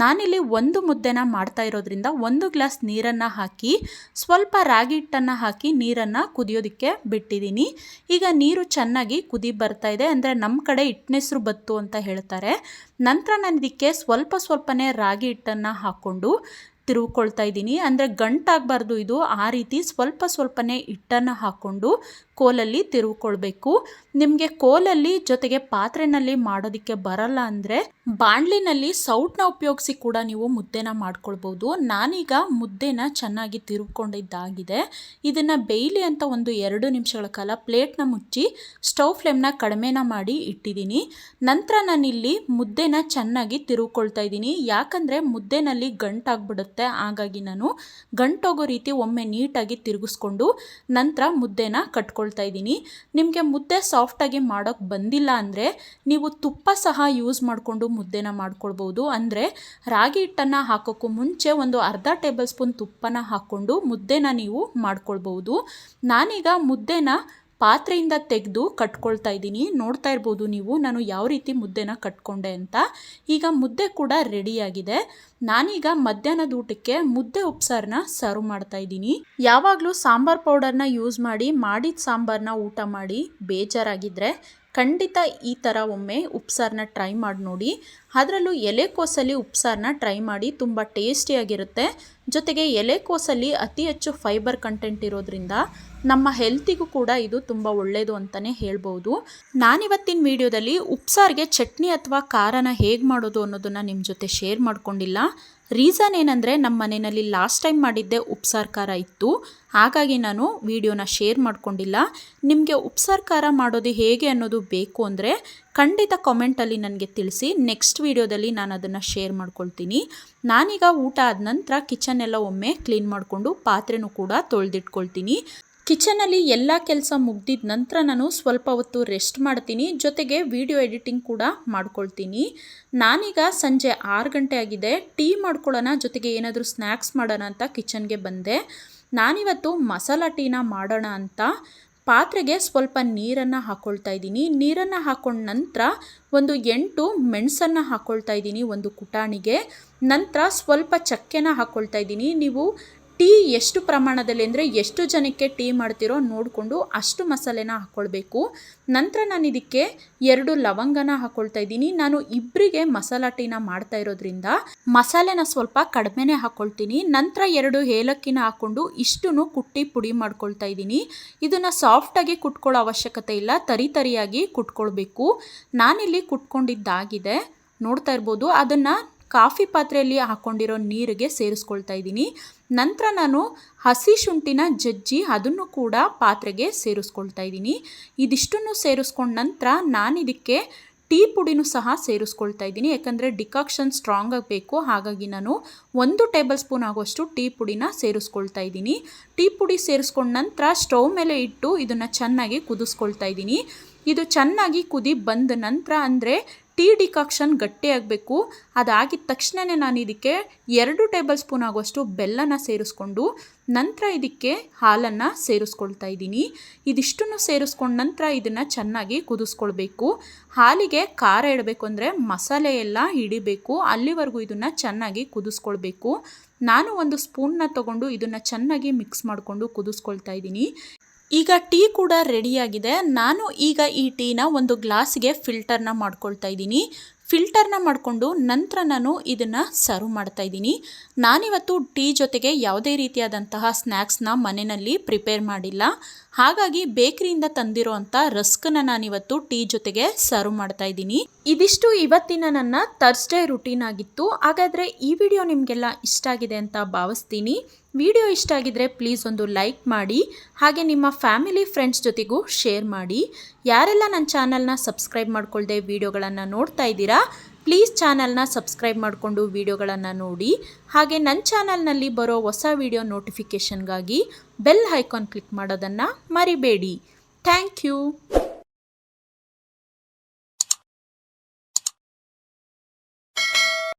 ನಾನಿಲ್ಲಿ 1 ಮುದ್ದೆನ ಮಾಡ್ತಾ ಇರೋದ್ರಿಂದ 1 ಗ್ಲಾಸ್ ನೀರನ್ನು ಹಾಕಿ ಸ್ವಲ್ಪ ರಾಗಿ ಹಿಟ್ಟನ್ನು ಹಾಕಿ ನೀರನ್ನು ಕುದಿಯೋದಕ್ಕೆ ಬಿಟ್ಟಿದ್ದೀನಿ. ಈಗ ನೀರು ಚೆನ್ನಾಗಿ ಕುದಿ ಬರ್ತಾ ಇದೆ, ಅಂದರೆ ನಮ್ಮ ಕಡೆ ಹಿಟ್ಟಿನೆಸ್ರು ಬತ್ತು ಅಂತ ಹೇಳ್ತಾರೆ. ನಂತರ ನಾನು ಇದಕ್ಕೆ ಸ್ವಲ್ಪನೇ ರಾಗಿ ಹಿಟ್ಟನ್ನು ಹಾಕ್ಕೊಂಡು ತಿರುವ್ಕೊಳ್ತಾ ಇದ್ದೀನಿ. ಅಂದರೆ ಗಂಟಾಗಬಾರ್ದು ಇದು, ಆ ರೀತಿ ಸ್ವಲ್ಪನೇ ಹಿಟ್ಟನ್ನು ಹಾಕ್ಕೊಂಡು ಕೋಲಲ್ಲಿ ತಿರುವ್ಕೊಳ್ಬೇಕು. ನಿಮಗೆ ಕೋಲಲ್ಲಿ ಜೊತೆಗೆ ಪಾತ್ರೆನಲ್ಲಿ ಮಾಡೋದಕ್ಕೆ ಬರಲ್ಲ ಅಂದರೆ ಬಾಣಲಿನಲ್ಲಿ ಸೌಟನ್ನ ಉಪಯೋಗಿಸಿ ಕೂಡ ನೀವು ಮುದ್ದೆನ ಮಾಡ್ಕೊಳ್ಬೋದು. ನಾನೀಗ ಮುದ್ದೆನ ಚೆನ್ನಾಗಿ ತಿರುವ್ಕೊಂಡಿದ್ದಾಗಿದೆ. ಇದನ್ನು ಬೇಯಲಿ ಅಂತ ಒಂದು 2 ನಿಮಿಷಗಳ ಕಾಲ ಪ್ಲೇಟ್ನ ಮುಚ್ಚಿ ಸ್ಟವ್ ಫ್ಲೇಮ್ನ ಕಡಿಮೆನ ಮಾಡಿ ಇಟ್ಟಿದ್ದೀನಿ. ನಂತರ ನಾನಿಲ್ಲಿ ಮುದ್ದೆನ ಚೆನ್ನಾಗಿ ತಿರುವ್ಕೊಳ್ತಾ ಇದ್ದೀನಿ. ಯಾಕಂದರೆ ಮುದ್ದೆನಲ್ಲಿ ಗಂಟಾಗ್ಬಿಡುತ್ತೆ, ಹಾಗಾಗಿ ನಾನು ಗಂಟೋಗೋ ರೀತಿ ಒಮ್ಮೆ ನೀಟಾಗಿ ತಿರುಗಿಸ್ಕೊಂಡು ನಂತರ ಮುದ್ದೆನ ಕಟ್ಕೊಳ್ತಾ ಇದ್ದೀನಿ. ನಿಮಗೆ ಮುದ್ದೆ ಸಾಫ್ಟಾಗಿ ಮಾಡೋಕ್ಕೆ ಬಂದಿಲ್ಲ ಅಂದರೆ ನೀವು ತುಪ್ಪ ಸಹ ಯೂಸ್ ಮಾಡಿಕೊಂಡು ಮುದ್ದೆನ ಮಾಡ್ಕೊಳ್ಬೋದು. ಅಂದರೆ ರಾಗಿ ಹಿಟ್ಟನ್ನು ಹಾಕೋಕ್ಕೂ ಮುಂಚೆ ಒಂದು ಅರ್ಧ ಟೇಬಲ್ ಸ್ಪೂನ್ ತುಪ್ಪನ ಹಾಕ್ಕೊಂಡು ಮುದ್ದೆನ ನೀವು ಮಾಡ್ಕೊಳ್ಬೋದು. ನಾನೀಗ ಮುದ್ದೆನ ಪಾತ್ರೆಯಿಂದ ತೆಗೆದು ಕಟ್ಕೊಳ್ತಾ ಇದ್ದೀನಿ. ನೋಡ್ತಾ ಇರ್ಬೋದು ನೀವು ನಾನು ಯಾವ ರೀತಿ ಮುದ್ದೆನ ಕಟ್ಕೊಂಡೆ ಅಂತ. ಈಗ ಮುದ್ದೆ ಕೂಡ ರೆಡಿಯಾಗಿದೆ. ನಾನೀಗ ಮಧ್ಯಾಹ್ನದ ಊಟಕ್ಕೆ ಮುದ್ದೆ ಉಪ್ಸಾರನ್ನ ಸರ್ವ್ ಮಾಡ್ತಾ ಇದ್ದೀನಿ. ಯಾವಾಗಲೂ ಸಾಂಬಾರ್ ಪೌಡರ್ನ ಯೂಸ್ ಮಾಡಿದ ಸಾಂಬಾರನ್ನ ಊಟ ಮಾಡಿ ಬೇಜಾರಾಗಿದ್ದರೆ ಖಂಡಿತ ಈ ಥರ ಒಮ್ಮೆ ಉಪ್ಸಾರನ್ನ ಟ್ರೈ ಮಾಡಿ ನೋಡಿ. ಅದರಲ್ಲೂ ಎಲೆಕೋಸಲ್ಲಿ ಉಪ್ಸಾರನ್ನ ಟ್ರೈ ಮಾಡಿ, ತುಂಬ ಟೇಸ್ಟಿಯಾಗಿರುತ್ತೆ. ಜೊತೆಗೆ ಎಲೆಕೋಸಲ್ಲಿ ಅತಿ ಹೆಚ್ಚು ಫೈಬರ್ ಕಂಟೆಂಟ್ ಇರೋದ್ರಿಂದ ನಮ್ಮ ಹೆಲ್ತಿಗೂ ಕೂಡ ಇದು ತುಂಬ ಒಳ್ಳೆಯದು ಅಂತಲೇ ಹೇಳ್ಬೋದು. ನಾನಿವತ್ತಿನ ವಿಡಿಯೋದಲ್ಲಿ ಉಪ್ಸಾರಿಗೆ ಚಟ್ನಿ ಅಥವಾ ಖಾರನ ಹೇಗೆ ಮಾಡೋದು ಅನ್ನೋದನ್ನು ನಿಮ್ಮ ಜೊತೆ ಶೇರ್ ಮಾಡ್ಕೊಂಡಿಲ್ಲ. ರೀಸನ್ ಏನಂದರೆ ನಮ್ಮ ಮನೆಯಲ್ಲಿ ಲಾಸ್ಟ್ ಟೈಮ್ ಮಾಡಿದ್ದೆ ಉಪ್ಸಾರು ಖಾರ ಇತ್ತು, ಹಾಗಾಗಿ ನಾನು ವಿಡಿಯೋನ ಶೇರ್ ಮಾಡ್ಕೊಂಡಿಲ್ಲ. ನಿಮಗೆ ಉಪ್ಸಾರು ಖಾರ ಮಾಡೋದು ಹೇಗೆ ಅನ್ನೋದು ಬೇಕು ಅಂದರೆ ಖಂಡಿತ ಕಾಮೆಂಟಲ್ಲಿ ನನಗೆ ತಿಳಿಸಿ. ನೆಕ್ಸ್ಟ್ ವಿಡಿಯೋದಲ್ಲಿ ನಾನು ಅದನ್ನು ಶೇರ್ ಮಾಡ್ಕೊಳ್ತೀನಿ. ನಾನೀಗ ಊಟ ಆದ ನಂತರ ಕಿಚನ್ ಎಲ್ಲ ಒಮ್ಮೆ ಕ್ಲೀನ್ ಮಾಡಿಕೊಂಡು ಪಾತ್ರೆನೂ ಕೂಡ ತೊಳೆದಿಟ್ಕೊಳ್ತೀನಿ. ಕಿಚನಲ್ಲಿ ಎಲ್ಲ ಕೆಲಸ ಮುಗ್ದಿದ ನಂತರ ನಾನು ಸ್ವಲ್ಪ ಹೊತ್ತು ರೆಸ್ಟ್ ಮಾಡ್ತೀನಿ, ಜೊತೆಗೆ ವಿಡಿಯೋ ಎಡಿಟಿಂಗ್ ಕೂಡ ಮಾಡ್ಕೊಳ್ತೀನಿ. ನಾನೀಗ ಸಂಜೆ 6 ಗಂಟೆ ಆಗಿದೆ. ಟೀ ಮಾಡ್ಕೊಳ್ಳೋಣ, ಜೊತೆಗೆ ಏನಾದರೂ ಸ್ನ್ಯಾಕ್ಸ್ ಮಾಡೋಣ ಅಂತ ಕಿಚನ್ಗೆ ಬಂದೆ. ನಾನಿವತ್ತು ಮಸಾಲ ಟೀನ ಮಾಡೋಣ ಅಂತ ಪಾತ್ರೆಗೆ ಸ್ವಲ್ಪ ನೀರನ್ನು ಹಾಕ್ಕೊಳ್ತಾ ಇದ್ದೀನಿ. ನೀರನ್ನು ಹಾಕ್ಕೊಂಡ ನಂತರ ಒಂದು 8 ಮೆಣಸನ್ನು ಹಾಕ್ಕೊಳ್ತಾ ಇದ್ದೀನಿ ಒಂದು ಕುಟಾಣಿಗೆ. ನಂತರ ಸ್ವಲ್ಪ ಚಕ್ಕೆನ ಹಾಕ್ಕೊಳ್ತಾ ಇದ್ದೀನಿ. ನೀವು ಟೀ ಎಷ್ಟು ಪ್ರಮಾಣದಲ್ಲಿ ಅಂದರೆ ಎಷ್ಟು ಜನಕ್ಕೆ ಟೀ ಮಾಡ್ತಿರೋ ನೋಡಿಕೊಂಡು ಅಷ್ಟು ಮಸಾಲೆನ ಹಾಕ್ಕೊಳ್ಬೇಕು. ನಂತರ ನಾನು ಇದಕ್ಕೆ 2 ಲವಂಗನ ಹಾಕ್ಕೊಳ್ತಾ ಇದ್ದೀನಿ. ನಾನು ಇಬ್ಬರಿಗೆ ಮಸಾಲ ಟೀನ ಮಾಡ್ತಾ ಇರೋದ್ರಿಂದ ಮಸಾಲೆನ ಸ್ವಲ್ಪ ಕಡಿಮೆನೇ ಹಾಕ್ಕೊಳ್ತೀನಿ. ನಂತರ 2 ಏಲಕ್ಕಿನ ಹಾಕ್ಕೊಂಡು ಇಷ್ಟನ್ನು ಕುಟ್ಟಿ ಪುಡಿ ಮಾಡ್ಕೊಳ್ತಾ ಇದ್ದೀನಿ. ಇದನ್ನು ಸಾಫ್ಟಾಗಿ ಕುಟ್ಕೊಳ್ಳೋ ಅವಶ್ಯಕತೆ ಇಲ್ಲ, ತರಿಯಾಗಿ ಕುಟ್ಕೊಳ್ಬೇಕು. ನಾನಿಲ್ಲಿ ಕುಟ್ಕೊಂಡಿದ್ದಾಗಿದೆ, ನೋಡ್ತಾ ಇರ್ಬೋದು. ಅದನ್ನು ಕಾಫಿ ಪಾತ್ರೆಯಲ್ಲಿ ಹಾಕ್ಕೊಂಡಿರೋ ನೀರಿಗೆ ಸೇರಿಸ್ಕೊಳ್ತಾ ಇದ್ದೀನಿ. ನಂತರ ನಾನು ಹಸಿ ಶುಂಠಿನ ಜಜ್ಜಿ ಅದನ್ನು ಕೂಡ ಪಾತ್ರೆಗೆ ಸೇರಿಸ್ಕೊಳ್ತಾ ಇದ್ದೀನಿ. ಇದಿಷ್ಟನ್ನು ಸೇರಿಸ್ಕೊಂಡ ನಂತರ ನಾನಿದಕ್ಕೆ ಟೀ ಪುಡಿನೂ ಸಹ ಸೇರಿಸ್ಕೊಳ್ತಾ ಇದ್ದೀನಿ. ಯಾಕಂದರೆ ಡಿಕಾಕ್ಷನ್ ಸ್ಟ್ರಾಂಗ್ ಆಗಬೇಕು, ಹಾಗಾಗಿ ನಾನು 1 ಟೇಬಲ್ ಸ್ಪೂನ್ ಆಗುವಷ್ಟು ಟೀ ಪುಡಿನ ಸೇರಿಸ್ಕೊಳ್ತಾ ಇದ್ದೀನಿ. ಟೀ ಪುಡಿ ಸೇರಿಸ್ಕೊಂಡ ನಂತರ ಸ್ಟವ್ ಮೇಲೆ ಇಟ್ಟು ಇದನ್ನು ಚೆನ್ನಾಗಿ ಕುದಿಸ್ಕೊಳ್ತಾ ಇದ್ದೀನಿ. ಇದು ಚೆನ್ನಾಗಿ ಕುದಿ ಬಂದ ನಂತರ ಅಂದರೆ ಟೀ ಡಿಕಾಕ್ಷನ್ ಗಟ್ಟಿಯಾಗಬೇಕು. ಅದಾಗಿದ ತಕ್ಷಣವೇ ನಾನು ಇದಕ್ಕೆ 2 ಟೇಬಲ್ ಸ್ಪೂನ್ ಆಗುವಷ್ಟು ಬೆಲ್ಲನ ಸೇರಿಸ್ಕೊಂಡು ನಂತರ ಇದಕ್ಕೆ ಹಾಲನ್ನು ಸೇರಿಸ್ಕೊಳ್ತಾ ಇದ್ದೀನಿ. ಇದಿಷ್ಟನ್ನು ಸೇರಿಸ್ಕೊಂಡ ನಂತರ ಇದನ್ನು ಚೆನ್ನಾಗಿ ಕುದಿಸ್ಕೊಳ್ಬೇಕು. ಹಾಲಿಗೆ ಖಾರ ಇಡಬೇಕು ಅಂದರೆ ಮಸಾಲೆ ಎಲ್ಲ ಹಿಡಿಬೇಕು, ಅಲ್ಲಿವರೆಗೂ ಇದನ್ನು ಚೆನ್ನಾಗಿ ಕುದಿಸ್ಕೊಳ್ಬೇಕು. ನಾನು ಒಂದು ಸ್ಪೂನ್ನ ತಗೊಂಡು ಇದನ್ನು ಚೆನ್ನಾಗಿ ಮಿಕ್ಸ್ ಮಾಡಿಕೊಂಡು ಕುದಿಸ್ಕೊಳ್ತಾ ಇದ್ದೀನಿ. ಈಗ ಟೀ ಕೂಡ ರೆಡಿಯಾಗಿದೆ. ನಾನು ಈಗ ಈ ಟೀನ ಒಂದು ಗ್ಲಾಸ್ಗೆ ಫಿಲ್ಟರ್ನ ಮಾಡ್ಕೊಳ್ತಾ ಇದ್ದೀನಿ. ಫಿಲ್ಟರ್ನ ಮಾಡಿಕೊಂಡು ನಂತರ ನಾನು ಇದನ್ನು ಸರ್ವ್ ಮಾಡ್ತಾ ಇದ್ದೀನಿ. ನಾನಿವತ್ತು ಟೀ ಜೊತೆಗೆ ಯಾವುದೇ ರೀತಿಯಾದಂತಹ ಸ್ನ್ಯಾಕ್ಸ್ನ ಮನೆಯಲ್ಲಿ ಪ್ರಿಪೇರ್ ಮಾಡಿಲ್ಲ. ಹಾಗಾಗಿ ಬೇಕರಿಯಿಂದ ತಂದಿರೋ ಅಂಥ ರಸ್ಕನ್ನು ನಾನಿವತ್ತು ಟೀ ಜೊತೆಗೆ ಸರ್ವ್ ಮಾಡ್ತಾ ಇದ್ದೀನಿ. ಇದಿಷ್ಟು ಇವತ್ತಿನ ನನ್ನ ಥರ್ಸ್ಡೇ ರುಟೀನ್ ಆಗಿತ್ತು. ಹಾಗಾದರೆ ಈ ವಿಡಿಯೋ ನಿಮಗೆಲ್ಲ ಇಷ್ಟ ಆಗಿದೆ ಅಂತ ಭಾವಿಸ್ತೀನಿ. ವಿಡಿಯೋ ಇಷ್ಟ ಆಗಿದ್ರೆ ಪ್ಲೀಸ್ ಒಂದು ಲೈಕ್ ಮಾಡಿ, ಹಾಗೆ ನಿಮ್ಮ ಫ್ಯಾಮಿಲಿ ಫ್ರೆಂಡ್ಸ್ ಜೊತೆಗೂ ಶೇರ್ ಮಾಡಿ. ಯಾರೆಲ್ಲ ನನ್ನ ಚಾನಲ್ನ ಸಬ್ಸ್ಕ್ರೈಬ್ ಮಾಡ್ಕೊಳ್ದೆ ವಿಡಿಯೋಗಳನ್ನು ನೋಡ್ತಾ ಇದ್ದೀರಾ, ಪ್ಲೀಸ್ ಚಾನಲ್ನ ಸಬ್ಸ್ಕ್ರೈಬ್ ಮಾಡಿಕೊಂಡು ವಿಡಿಯೋಗಳನ್ನು ನೋಡಿ. ಹಾಗೆ ನನ್ನ ಚಾನಲ್ನಲ್ಲಿ ಬರೋ ಹೊಸ ವಿಡಿಯೋ ನೋಟಿಫಿಕೇಷನ್ಗಾಗಿ ಬೆಲ್ ಐಕಾನ್ ಕ್ಲಿಕ್ ಮಾಡೋದನ್ನು ಮರಿಬೇಡಿ. Thank you.